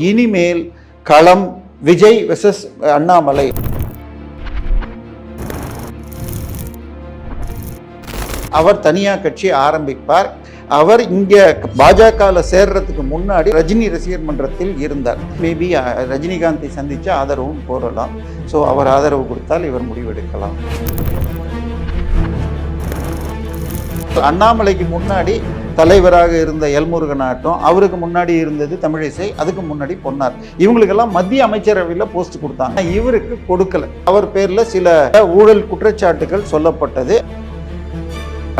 இனிமேல் களம் விஜய் வெர்சஸ் அண்ணாமலை. அவர் தனியா கட்சி ஆரம்பிப்பார். அவர் இங்க பாஜக சேர்றதுக்கு முன்னாடி ரஜினி ரசிகர் மன்றத்தில் இருந்தார். மேபி ரஜினிகாந்தை சந்திச்சு ஆதரவும் கோரலாம். ஸோ அவர் ஆதரவு கொடுத்தால் இவர் முடிவெடுக்கலாம். அண்ணாமலைக்கு முன்னாடி தலைவராக இருந்த எல்முருகன் ஆட்டம், அவருக்கு முன்னாடி இருந்தது தமிழிசை, அதுக்கு முன்னாடி பொன்னார். இவங்களுக்கெல்லாம் மத்திய அமைச்சரவையில் போஸ்ட் கொடுத்தாங்க, இவருக்கு கொடுக்கல. அவர் பேர்ல சில ஊழல் குற்றச்சாட்டுகள் சொல்லப்பட்டது.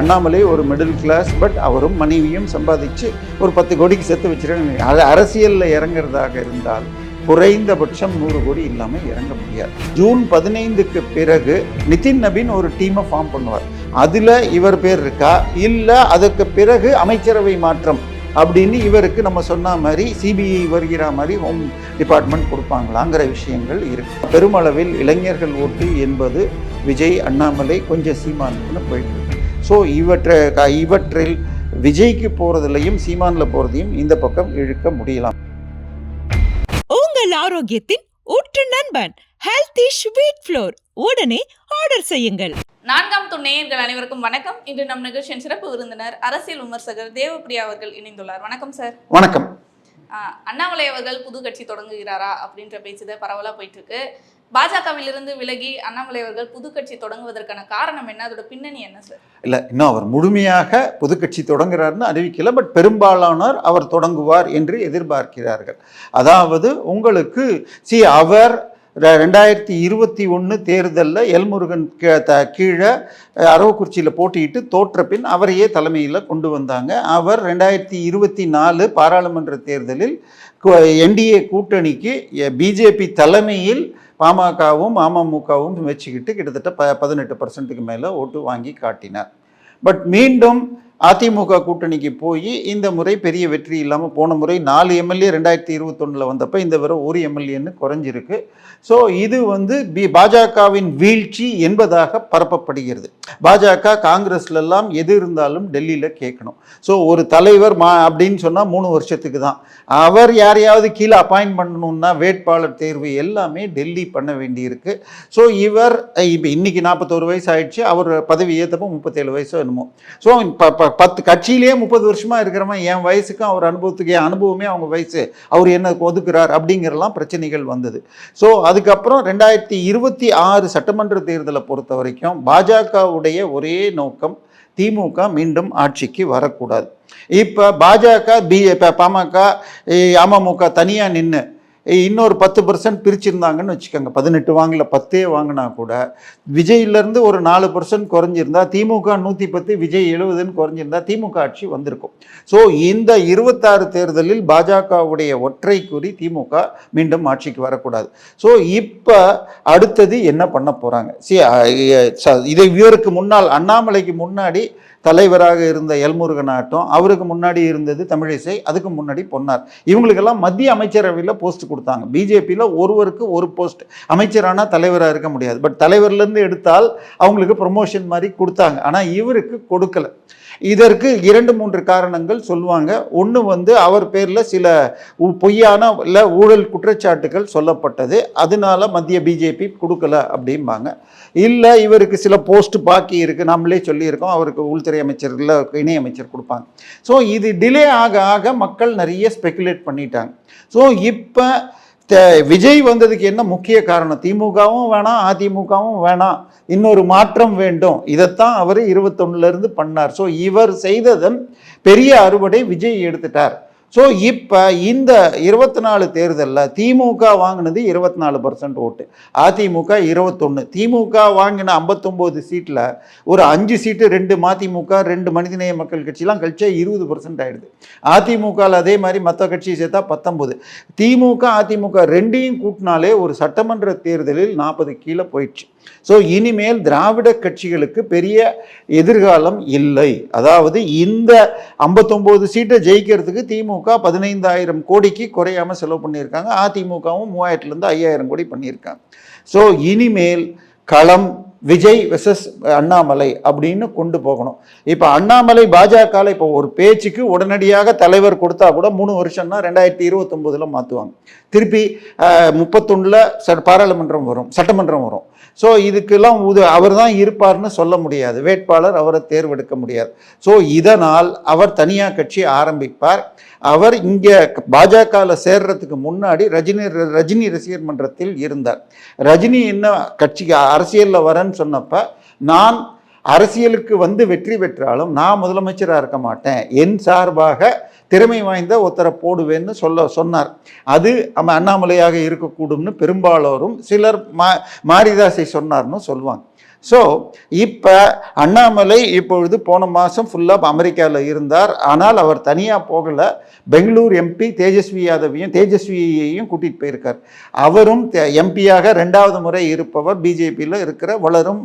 அண்ணாமலை ஒரு மிடில் கிளாஸ், பட் அவரும் மனைவியும் சம்பாதிச்சு ஒரு 10 கோடிக்கு சேர்த்து வச்சிருக்காங்க. அது அரசியலில் இறங்குறதாக இருந்தால் குறைந்தபட்சம் 100 கோடி இல்லாமல் இறங்க முடியாது. ஜூன் 15க்கு பிறகு நிதின் நபீன் ஒரு டீமை ஃபார்ம் பண்ணுவார். அதில் இவர் பேர் இருக்கா, இல்லை அதுக்கு பிறகு அமைச்சரவை மாற்றம் அப்படின்னு இவருக்கு நம்ம சொன்ன மாதிரி சிபிஐ வருகிற மாதிரி ஹோம் டிபார்ட்மெண்ட் கொடுப்பாங்களாங்கிற விஷயங்கள் இருக்கு. பெருமளவில் இளைஞர்கள் ஓட்டு என்பது விஜய், அண்ணாமலை, கொஞ்சம் சீமானுக்குன்னு போயிட்டு இருக்கு. ஸோ இவற்றில் விஜய்க்கு போகிறதுலையும் சீமானில் போகிறதையும் இந்த பக்கம் இழுக்க முடியலாம். உங்கள் ஆரோக்கியத்தின் ஊற்று நண்பன் ஹெல்தி ஸ்வீட் ஃப்ளோர் உடனே ஆர்டர் செய்யுங்கள். 4ஆம் துணை நேயர்கள் அனைவருக்கும் வணக்கம். இன்று நம் நிகழ்ச்சியின் சிறப்பு விருந்தினர் அரசியல் விமர்சகர் தேவப்பிரியா அவர்கள் இணைந்துள்ளார். வணக்கம் சார். வணக்கம். அண்ணாமலை அவர்கள் புது கட்சி தொடங்குகிறாரா அப்படின்ற பேச்சு பரவலா போயிட்டு இருக்கு. பாஜகவிலிருந்து விலகி அண்ணாமலை அவர்கள் புது கட்சி தொடங்குவதற்கான காரணம் என்ன, அதோட பின்னணி என்ன சார்? இல்லை, இன்னும் அவர் முழுமையாக புது கட்சி தொடங்குறாருன்னு அறிவிக்கல. பட் பெரும்பாலானோர் அவர் தொடங்குவார் என்று எதிர்பார்க்கிறார்கள். அதாவது உங்களுக்கு அவர் 2021 தேர்தலில் எல்முருகன் கீழே அரவக்குறிச்சியில் போட்டியிட்டு தோற்ற பின் அவரையே தலைமையில் கொண்டு வந்தாங்க. அவர் 2024 பாராளுமன்ற தேர்தலில் என்டிஏ கூட்டணிக்கு பிஜேபி தலைமையில் பாமகவும் அமமுகவும் வச்சுக்கிட்டு கிட்டத்தட்ட 18% மேலே ஓட்டு வாங்கி காட்டினார். பட் மீண்டும் அதிமுக கூட்டணிக்கு போய் இந்த முறை பெரிய வெற்றி இல்லாமல், போன முறை 4 எம்எல்ஏ 2021 வந்தப்போ இந்த வரை 1 எம்எல்ஏன்னு குறைஞ்சிருக்கு. ஸோ இது பாஜகவின் வீழ்ச்சி என்பதாக பரப்பப்படுகிறது. பாஜக காங்கிரஸ்லாம் எது இருந்தாலும் டெல்லியில் கேட்கணும். ஸோ ஒரு தலைவர் அப்படின்னு சொன்னால் 3 வருஷத்துக்கு தான். அவர் யாரையாவது கீழே அப்பாயின்ட் பண்ணணும்னா வேட்பாளர் தேர்வு எல்லாமே டெல்லி பண்ண வேண்டியிருக்கு. ஸோ இவர் இப்போ இன்னைக்கு 41 வயசு ஆயிடுச்சு. அவர் பதவி ஏற்றப்போ 37 வயசோ என்னமோ. ஸோ 10 கட்சியிலேயே 30 வருஷமா இருக்கிறவன் என் வயசுக்கும் அவர் அனுபவத்துக்கு என் அனுபவமே அவங்க வயசு, அவர் என்ன ஒதுக்குறார் அப்படிங்கிறலாம் பிரச்சனைகள் வந்தது. ஸோ அதுக்கப்புறம் 2026 சட்டமன்ற தேர்தலை பொறுத்த வரைக்கும் பாஜகவுடைய ஒரே நோக்கம் திமுக மீண்டும் ஆட்சிக்கு வரக்கூடாது. இப்போ பாஜக பாமக அமமுக தனியாக நின்று இன்னொரு 10% பிரிச்சிருந்தாங்கன்னு வச்சுக்கோங்க, 18 வாங்கல 10 வாங்கினா கூட விஜயிலேருந்து ஒரு 4% குறைஞ்சிருந்தா, திமுக 110 விஜய் 70ன்னு குறைஞ்சிருந்தா திமுக ஆட்சி வந்திருக்கும். ஸோ இந்த 26 தேர்தலில் பாஜகவுடைய ஒற்றை குறி திமுக மீண்டும் ஆட்சிக்கு வரக்கூடாது. ஸோ இப்போ அடுத்தது என்ன பண்ண போகிறாங்க? இதை இவருக்கு முன்னால் அண்ணாமலைக்கு முன்னாடி தலைவராக இருந்த எல்முருகன் ஆட்டம், அவருக்கு முன்னாடி இருந்தது தமிழிசை, அதுக்கு முன்னாடி பொன்னார். இவங்களுக்கெல்லாம் மத்திய அமைச்சரவையில் போஸ்ட் கொடுத்தாங்க. பிஜேபியில் ஒருவருக்கு ஒரு போஸ்ட், அமைச்சரானால் தலைவராக இருக்க முடியாது. பட் தலைவர்லேருந்து எடுத்தால் அவங்களுக்கு ப்ரொமோஷன் மாதிரி கொடுத்தாங்க. ஆனால் இவருக்கு கொடுக்கல. இதற்கு 2-3 காரணங்கள் சொல்லுவாங்க. ஒன்று அவர் பேரில் சில பொய்யான இல்லை ஊழல் குற்றச்சாட்டுகள் சொல்லப்பட்டது, அதனால மத்திய பிஜேபி கொடுக்கல அப்படிம்பாங்க. இல்லை இவருக்கு சில போஸ்ட் பாக்கி இருக்குது, நம்மளே சொல்லியிருக்கோம், அவருக்கு உள்துறை அமைச்சர் இல்லை இணையமைச்சர் கொடுப்பாங்க. ஸோ இது டிலே ஆக ஆக மக்கள் நிறைய ஸ்பெகுலேட் பண்ணிட்டாங்க. ஸோ இப்போ விஜய் வந்ததுக்கு என்ன முக்கிய காரணம்? திமுகவும் வேணாம், அதிமுகவும் வேணாம், இன்னொரு மாற்றம் வேண்டும். இதைத்தான் அவர் 21 பண்ணார். ஸோ இவர் செய்ததன் பெரிய அறுவடை விஜய் எடுத்துட்டார். ஸோ இப்போ இந்த 24 தேர்தலில் திமுக வாங்கினது 24% ஓட்டு, அதிமுக 21. திமுக வாங்கின 59 சீட்டில் ஒரு 5 சீட்டு 2 மதிமுக 2 மனிதநேய மக்கள் கட்சியெலாம் கழிச்சா 20% ஆகிடுது. அதிமுகவில் அதே மாதிரி மற்ற கட்சியை சேர்த்தா 19. திமுக அதிமுக ரெண்டையும் கூட்டினாலே ஒரு சட்டமன்ற தேர்தலில் 40 கீழே போயிடுச்சு. ஸோ இனிமேல் திராவிட கட்சிகளுக்கு பெரிய எதிர்காலம் இல்லை. அதாவது இந்த 59 சீட்டை ஜெயிக்கிறதுக்கு திமுக 15,000 கோடிக்கு குறையாமல் செலவு பண்ணியிருக்காங்க. அதிமுகவும் 3000 to 5000 கோடி பண்ணியிருக்காங்க. ஸோ இனிமேல் களம் விஜய் வெர்சஸ் அண்ணாமலை அப்படின்னு கொண்டு போகணும். இப்போ அண்ணாமலை பாஜகவில் இப்போ ஒரு பேச்சுக்கு உடனடியாக தலைவர் கொடுத்தா கூட 3 வருஷம்னா 2029 மாற்றுவாங்க. திருப்பி 31 பாராளுமன்றம் வரும், சட்டமன்றம் வரும். ஸோ இதுக்கெல்லாம் அவர் தான் இருப்பார்னு சொல்ல முடியாது, வேட்பாளர் அவரை தேர்வெடுக்க முடியாது. ஸோ இதனால் அவர் தனியாக கட்சி ஆரம்பிப்பார். அவர் இங்கே பாஜகவில் சேர்றதுக்கு முன்னாடி ரஜினி ரசிகர் மன்றத்தில் இருந்தார். ரஜினி என்ன கட்சிக்கு அரசியலில் வரேன்னு சொன்னப்ப, நான் அரசியலுக்கு வந்து வெற்றி பெற்றாலும் நான் முதலமைச்சராக இருக்க மாட்டேன், என் சார்பாக திறமை வாய்ந்த ஒருத்தரை போடுவேன்னு சொன்னார். அது அண்ணாமலையாக இருக்கக்கூடும்னு பெரும்பாலோரும், சிலர் மாரிதாஸை சொன்னார்னு சொல்லுவாங்க. ஸோ இப்போ அண்ணாமலை இப்பொழுது போன மாதம் ஃபுல்லாக அமெரிக்காவில் இருந்தார். ஆனால் அவர் தனியாக போகலை, பெங்களூர் எம்பி தேஜஸ்வியையும் கூட்டிகிட்டு போயிருக்கார். அவரும் எம்பியாக 2வது முறை இருப்பவர், பிஜேபியில் இருக்கிற வளரும்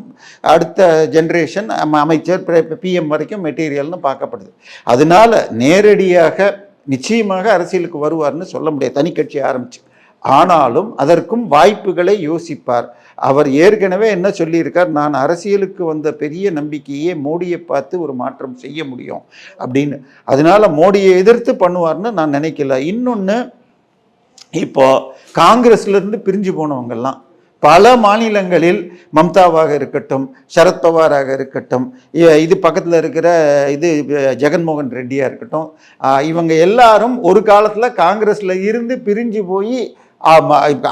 அடுத்த ஜென்ரேஷன் அமைச்சர், பிஎம் வரைக்கும் மெட்டீரியல்னு பார்க்கப்படுது. அதனால நேரடியாக நிச்சயமாக அரசியலுக்கு வருவார்னு சொல்ல முடியாது தனி கட்சி ஆரம்பிச்சு. ஆனாலும் அதற்கும் வாய்ப்புகளை யோசிப்பார். அவர் ஏற்கனவே என்ன சொல்லியிருக்கார், நான் அரசியலுக்கு வந்த பெரிய நம்பிக்கையே மோடியை பார்த்து ஒரு மாற்றம் செய்ய முடியும் அப்படின்னு. அதனால மோடியை எதிர்த்து பண்ணுவார்னு நான் நினைக்கல. இன்னொன்று, இப்போ காங்கிரஸ்லேருந்து பிரிஞ்சு போனவங்கெல்லாம் பல மாநிலங்களில், மம்தாவாக இருக்கட்டும், சரத்பவாராக இருக்கட்டும், இது பக்கத்தில் இருக்கிற ஜெகன்மோகன் ரெட்டியாக இருக்கட்டும், இவங்க எல்லாரும் ஒரு காலத்தில் காங்கிரஸில் இருந்து பிரிஞ்சு போய்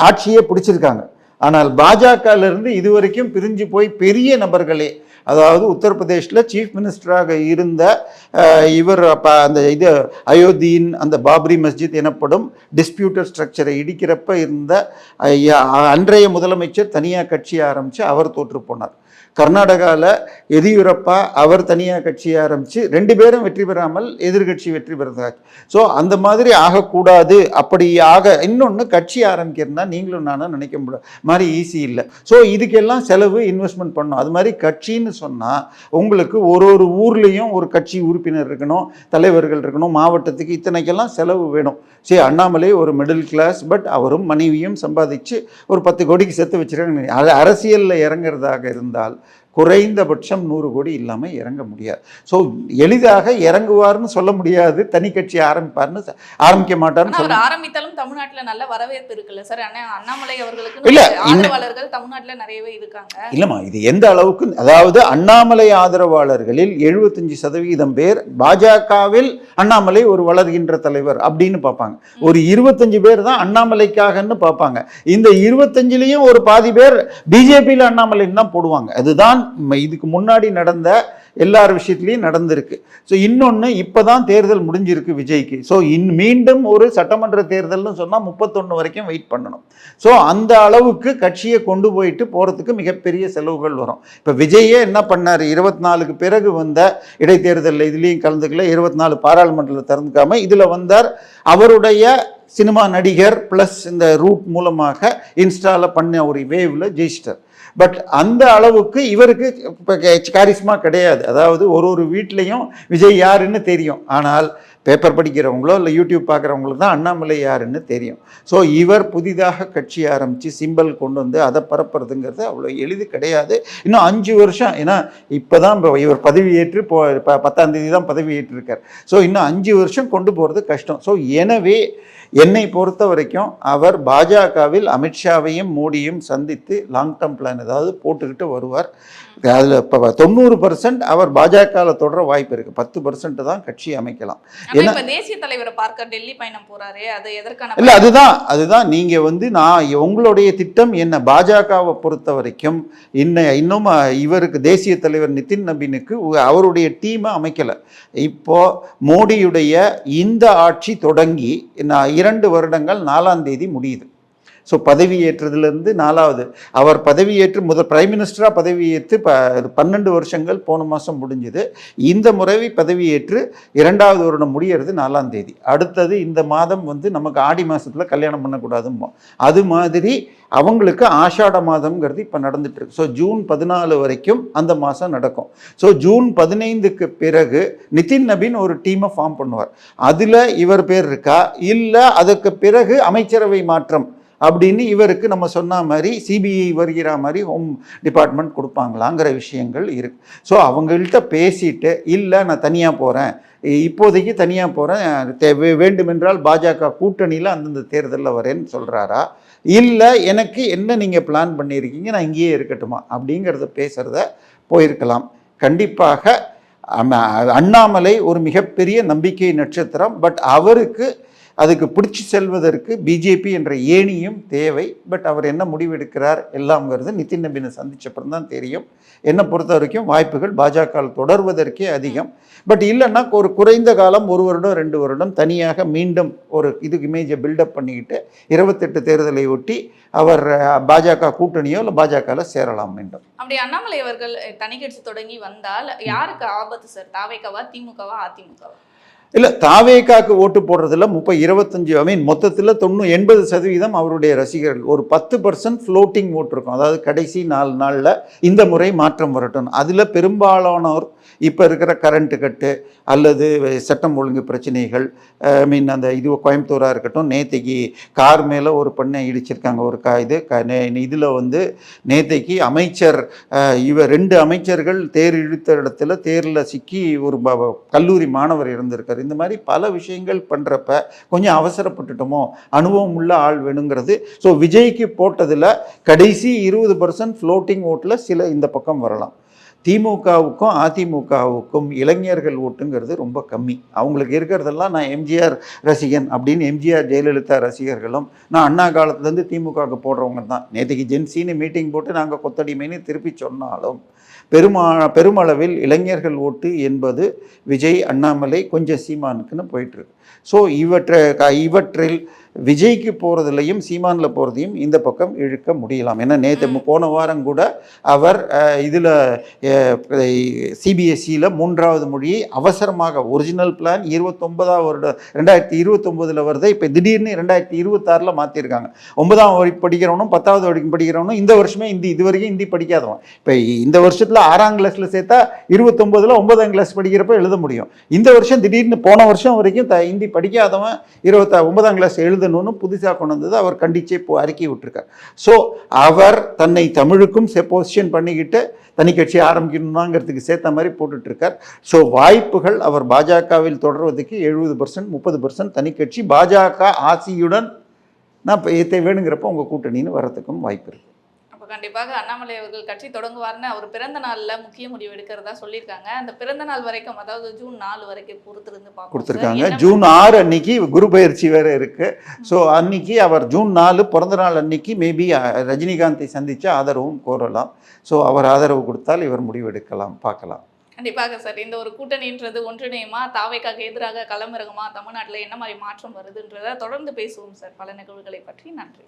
ஆட்சியே பிடிச்சிருக்காங்க. ஆனால் பாஜகவிலிருந்து இதுவரைக்கும் பிரிஞ்சு போய் பெரிய நபர்களே, அதாவது உத்தரப்பிரதேசில் சீஃப் மினிஸ்டராக இருந்த இவர் அந்த அயோத்தியின் அந்த பாபரி மஸ்ஜித் எனப்படும் டிஸ்பியூட்டட் ஸ்ட்ரக்சரை இடிக்கிறப்ப இருந்த அன்றைய முதலமைச்சர் தனியாக கட்சி ஆரம்பித்து அவர் தோற்று போனார். கர்நாடகாவில் எதியூரப்பா அவர் தனியாக கட்சி ஆரம்பித்து 2 பேரும் வெற்றி பெறாமல் எதிர்கட்சி வெற்றி பெறதாச்சு. ஸோ அந்த மாதிரி ஆகக்கூடாது. அப்படி இன்னொன்று, கட்சி ஆரம்பிக்கிறதுனா நீங்களும் நானும் நினைக்க முடியாது மாதிரி ஈஸி இல்லை. ஸோ இதுக்கெல்லாம் செலவு, இன்வெஸ்ட்மெண்ட் பண்ணணும். அது மாதிரி கட்சின்னு சொன்னால் உங்களுக்கு ஒரு ஊர்லேயும் ஒரு கட்சி உறுப்பினர் இருக்கணும், தலைவர்கள் இருக்கணும், மாவட்டத்துக்கு இத்தனைக்கெல்லாம் செலவு வேணும். சரி, அண்ணாமலை ஒரு மிடில் கிளாஸ், பட் அவரும் மனைவியும் சம்பாதிச்சு ஒரு 10 கோடிக்கு சேர்த்து வச்சுருக்காங்க. அது அரசியலில் இறங்குறதாக இருந்தால் குறைந்தபட்சம் 100 கோடி இல்லாமல் இறங்க முடியாது. ஸோ எளிதாக இறங்குவார்னு சொல்ல முடியாது, தனி கட்சி ஆரம்பிக்க மாட்டார்னு சொல்ல. ஆரம்பித்தாலும் தமிழ்நாட்டில் நல்ல வரவேற்பு இருக்குல்ல சார்? அண்ணாமலை அவர்களுக்கு இல்லை, ஆதரவாளர்கள் தமிழ்நாட்டில் நிறையவே இருக்காங்க. இல்லைம்மா, இது எந்த அளவுக்கு, அதாவது அண்ணாமலை ஆதரவாளர்களில் 75% பேர் பாஜகவில் அண்ணாமலை ஒரு வளர்கின்ற தலைவர் அப்படின்னு பார்ப்பாங்க. ஒரு 25 பேர் தான் அண்ணாமலைக்காகன்னு பார்ப்பாங்க. இந்த 25லையும் ஒரு பாதி பேர் பிஜேபியில் அண்ணாமலைன்னு தான் போடுவாங்க. அதுதான் இதுக்கு முன்னாடி நடந்த எல்லார் விஷயத்திலையும் நடந்திருக்கு. ஸோ இன்னொன்று, இப்போ தான் தேர்தல் முடிஞ்சிருக்கு விஜய்க்கு. ஸோ மீண்டும் ஒரு சட்டமன்ற தேர்தல்னு சொன்னால் 31 வரைக்கும் வெயிட் பண்ணணும். ஸோ அந்த அளவுக்கு கட்சியை கொண்டு போயிட்டு போகிறதுக்கு மிகப்பெரிய செலவுகள் வரும். இப்போ விஜயே என்ன பண்ணார், 24க்கு பிறகு வந்த இடைத்தேர்தலில் இதுலேயும் கலந்துக்கல, 24 பாராளுமன்றத்தில் திறந்துக்காமல் இதில் வந்தார். அவருடைய சினிமா நடிகர் ப்ளஸ் இந்த ரூட் மூலமாக இன்ஸ்டாவில் பண்ண ஒரு வேவில் ஜெயிச்சிட்டார். பட் அந்த அளவுக்கு இவருக்கு காரிஸ்மா கிடையாது. அதாவது ஒரு வீட்லேயும் விஜய் யாருன்னு தெரியும், ஆனால் பேப்பர் படிக்கிறவங்களோ இல்லை யூடியூப் பார்க்குறவங்களுக்கு தான் அண்ணாமலை யாருன்னு தெரியும். ஸோ இவர் புதிதாக கட்சி ஆரம்பித்து சிம்பல் கொண்டு வந்து அதை பரப்புறதுங்கிறது அவ்வளோ எளிது கிடையாது. இன்னும் 5 வருஷம், ஏன்னா இப்போ தான் இவர் பதவியேற்று 10ஆம் தேதி தான் பதவியேற்றிருக்கார். ஸோ இன்னும் 5 வருஷம் கொண்டு போகிறது கஷ்டம். ஸோ எனவே என்னை பொறுத்த வரைக்கும் அவர் பாஜகவில் அமித்ஷாவையும் மோடியும் சந்தித்து லாங் டேர்ம் பிளான் ஏதாவது போட்டுக்கிட்டு வருவார். அதில் இப்போ 90% அவர் பாஜகவில் தொடர வாய்ப்பு இருக்குது. 10% தான் கட்சி அமைக்கலாம். ஏன்னா தேசிய தலைவரை பார்க்க டெல்லி பயணம் போறாரு, அது எதற்கான? இல்லை, அதுதான் நீங்கள் நான் உங்களுடைய திட்டம் என்ன, பாஜகவை பொறுத்த வரைக்கும் இன்னும் இவருக்கு தேசிய தலைவர் நிதின் நபீனுக்கு அவருடைய டீமை அமைக்கலை. இப்போ மோடியுடைய இந்த ஆட்சி தொடங்கி 2 வருடங்கள் 4ஆம் தேதி முடியுது. ஸோ பதவியேற்றதுலேருந்து 4வது, அவர் பதவியேற்று பிரைம் மினிஸ்டராக பதவியேற்று 12 வருஷங்கள் போன மாதம் முடிஞ்சுது. இந்த முறை பதவியேற்று 2வது வருடம் முடியறது 4ஆம் தேதி. அடுத்தது இந்த மாதம் நமக்கு ஆடி மாதத்தில் கல்யாணம் பண்ணக்கூடாதுமோ, அது மாதிரி அவங்களுக்கு ஆஷாட மாதம்ங்கிறது இப்போ நடந்துட்டுருக்கு. ஸோ ஜூன் 14 வரைக்கும் அந்த மாதம் நடக்கும். ஸோ ஜூன் 15க்கு பிறகு நிதின் நபீன் ஒரு டீமை ஃபார்ம் பண்ணுவார். அதில் இவர் பேர் இருக்கா, இல்லை அதுக்கு பிறகு அமைச்சரவை மாற்றம் அப்படின்னு இவருக்கு நம்ம சொன்ன மாதிரி சிபிஐ வருகிற மாதிரி ஹோம் டிபார்ட்மெண்ட் கொடுப்பாங்களாங்கிற விஷயங்கள் இருக்கு. ஸோ அவங்கள்ட்ட பேசிட்டு இல்லை நான் தனியாக போகிறேன், இப்போதைக்கு தனியாக போகிறேன், வேண்டுமென்றால் பாஜக கூட்டணியில் அந்தந்த தேர்தலில் வரேன்னு சொல்கிறாரா, இல்லை எனக்கு என்ன நீங்கள் பிளான் பண்ணியிருக்கீங்க நான் இங்கேயே இருக்கட்டுமா அப்படிங்கிறத பேசுகிறத போயிருக்கலாம். கண்டிப்பாக அண்ணாமலை ஒரு மிகப்பெரிய நம்பிக்கை நட்சத்திரம். பட் அவருக்கு அதுக்கு பிடிச்சி செல்வதற்கு பிஜேபி என்ற ஏணியும் தேவை. பட் அவர் என்ன முடிவெடுக்கிறார் எல்லாம்ங்கிறது நிதின் நபீனை சந்திச்சப்பறம் தான் தெரியும். என்னை பொறுத்த வரைக்கும் வாய்ப்புகள் பாஜக தொடர்வதற்கே அதிகம். பட் இல்லைன்னா ஒரு குறைந்த காலம் 1 வருடம் 2 வருடம் தனியாக மீண்டும் ஒரு இதுக்கு இமேஜை பில்டப் பண்ணிக்கிட்டு 28 தேர்தலை ஒட்டி அவர் பாஜக கூட்டணியோ இல்லை பாஜகவில் சேரலாம் மீண்டும். அப்படி அண்ணாமலை அவர்கள் தனி கட்சி தொடங்கி வந்தால் யாருக்கு ஆபத்து சார்? தாவேகாவா, திமுகவா, அதிமுகவா? இல்லை, தாவேகாக்கு ஓட்டு போடுறதுல 25 மொத்தத்தில் 80% அவருடைய ரசிகர்கள். ஒரு 10% ஃப்ளோட்டிங் ஓட்டு இருக்கும். அதாவது கடைசி 4 நாளில் இந்த முறை மாற்றம் வரட்டும். அதில் பெரும்பாலானோர் இப்போ இருக்கிற கரண்ட்டு கட்டு அல்லது சட்டம் ஒழுங்கு பிரச்சனைகள், அந்த இது கோயம்புத்தூராக இருக்கட்டும், நேற்றைக்கு கார் மேலே ஒரு பெண்ணை இடிச்சிருக்காங்க. ஒரு இதில் நேற்றைக்கு அமைச்சர் 2 அமைச்சர்கள் தேர் இழுத்த இடத்துல தேரில் சிக்கி ஒரு கல்லூரி மாணவர் இறந்திருக்கார். இந்த மாதிரி பல விஷயங்கள் பண்ணுறப்ப கொஞ்சம் அவசரப்பட்டுட்டோமோ, அனுபவம் உள்ள ஆள் வேணுங்கிறது. ஸோ விஜய்க்கு போட்டதில் கடைசி 20% ஃப்ளோட்டிங் ஓட்டில் சில இந்த பக்கம் வரலாம். திமுகவுக்கும் அதிமுகவுக்கும் இளைஞர்கள் ஓட்டுங்கிறது ரொம்ப கம்மி. அவங்களுக்கு இருக்கிறதெல்லாம் நான் எம்ஜிஆர் ரசிகன் அப்படின்னு எம்ஜிஆர் ஜெயலலிதா ரசிகர்களும் நான் அண்ணா காலத்துலேருந்து திமுகவுக்கு போடுறவங்க தான். நேற்றுக்கு ஜென்சின்னு மீட்டிங் போட்டு நாங்கள் கொத்தடிமைன்னு திருப்பி சொன்னாலும் பெருமளவில் இளைஞர்கள் ஓட்டு என்பது விஜய், அண்ணாமலை, கொஞ்சம் சீமானுக்குன்னு போயிட்டுருக்கு. ஸோ இவற்றில் விஜய்க்கு போகிறதுலையும் சீமானில் போகிறதையும் இந்த பக்கம் இழுக்க முடியலாம். ஏன்னா நேற்று போன வாரம் கூட அவர் இதில் சிபிஎஸ்சியில் 3வது மொழியை அவசரமாக ஒரிஜினல் பிளான் 29ஆம் வருடம் 2029 வருது. இப்போ திடீர்னு 2026 மாற்றிருக்காங்க. 9ஆம் வகுப்பு படிக்கிறவனும் 10வது வரைக்கும் படிக்கிறவனும் இந்த வருஷமே இது வரைக்கும் ஹிந்தி படிக்காதவன் இப்போ இந்த வருஷத்தில் 6ஆம் கிளாஸில் சேர்த்தா 29ல் 9ஆம் கிளாஸ் படிக்கிறப்ப எழுத முடியும். இந்த வருஷம் திடீர்னு போன வருஷம் வரைக்கும் ஹிந்தி படிக்காதவன் 9ஆம் கிளாஸ் எழுதணும்னு புதுசாக கொண்டு வந்தது அவர் கண்டிச்சே அறிக்கை விட்டுருக்கார். ஸோ அவர் தன்னை தமிழுக்கும் பொசிஷன் பண்ணிக்கிட்டு தனி கட்சி ஆரம்பிக்கணுங்கிறதுக்கு சேர்த்த மாதிரி போட்டுட்ருக்கார். ஸோ வாய்ப்புகள் அவர் பாஜகவில் தொடர்வதற்கு 70%, 30% தனி கட்சி பாஜக ஆசியுடன் நான் வேணுங்கிறப்ப உங்கள் கூட்டணின்னு வரத்துக்கும் வாய்ப்பு இருக்குது. கண்டிப்பாக அண்ணாமலை அவர்கள் கட்சி தொடங்குவார்னு அவர் பிறந்த நாள்ல முக்கிய முடிவு எடுக்கிறதா சொல்லியிருக்காங்க. அந்த பிறந்த நாள் வரைக்கும், அதாவது ஜூன் 4 வரைக்கும் பொறுத்திருந்து கொடுத்துருக்காங்க. ஜூன் 6 அன்னைக்கு குரு பயிற்சி வேற இருக்கு. ஸோ அன்னைக்கு அவர் ஜூன் 4 பிறந்த நாள் அன்னைக்கு மேபி ரஜினிகாந்தை சந்திச்சு ஆதரவும் கோரலாம். ஸோ அவர் ஆதரவு கொடுத்தால் இவர் முடிவு எடுக்கலாம், பார்க்கலாம். கண்டிப்பாக சார். இந்த ஒரு கூட்டணின்றது ஒன்றிணையுமா, தாவேகாக்கு எதிராக களமிறங்குமா, தமிழ்நாட்டில் என்ன மாதிரி மாற்றம் வருதுன்றதை தொடர்ந்து பேசுவோம் சார் பல நிகழ்வுகளை பற்றி. நன்றி.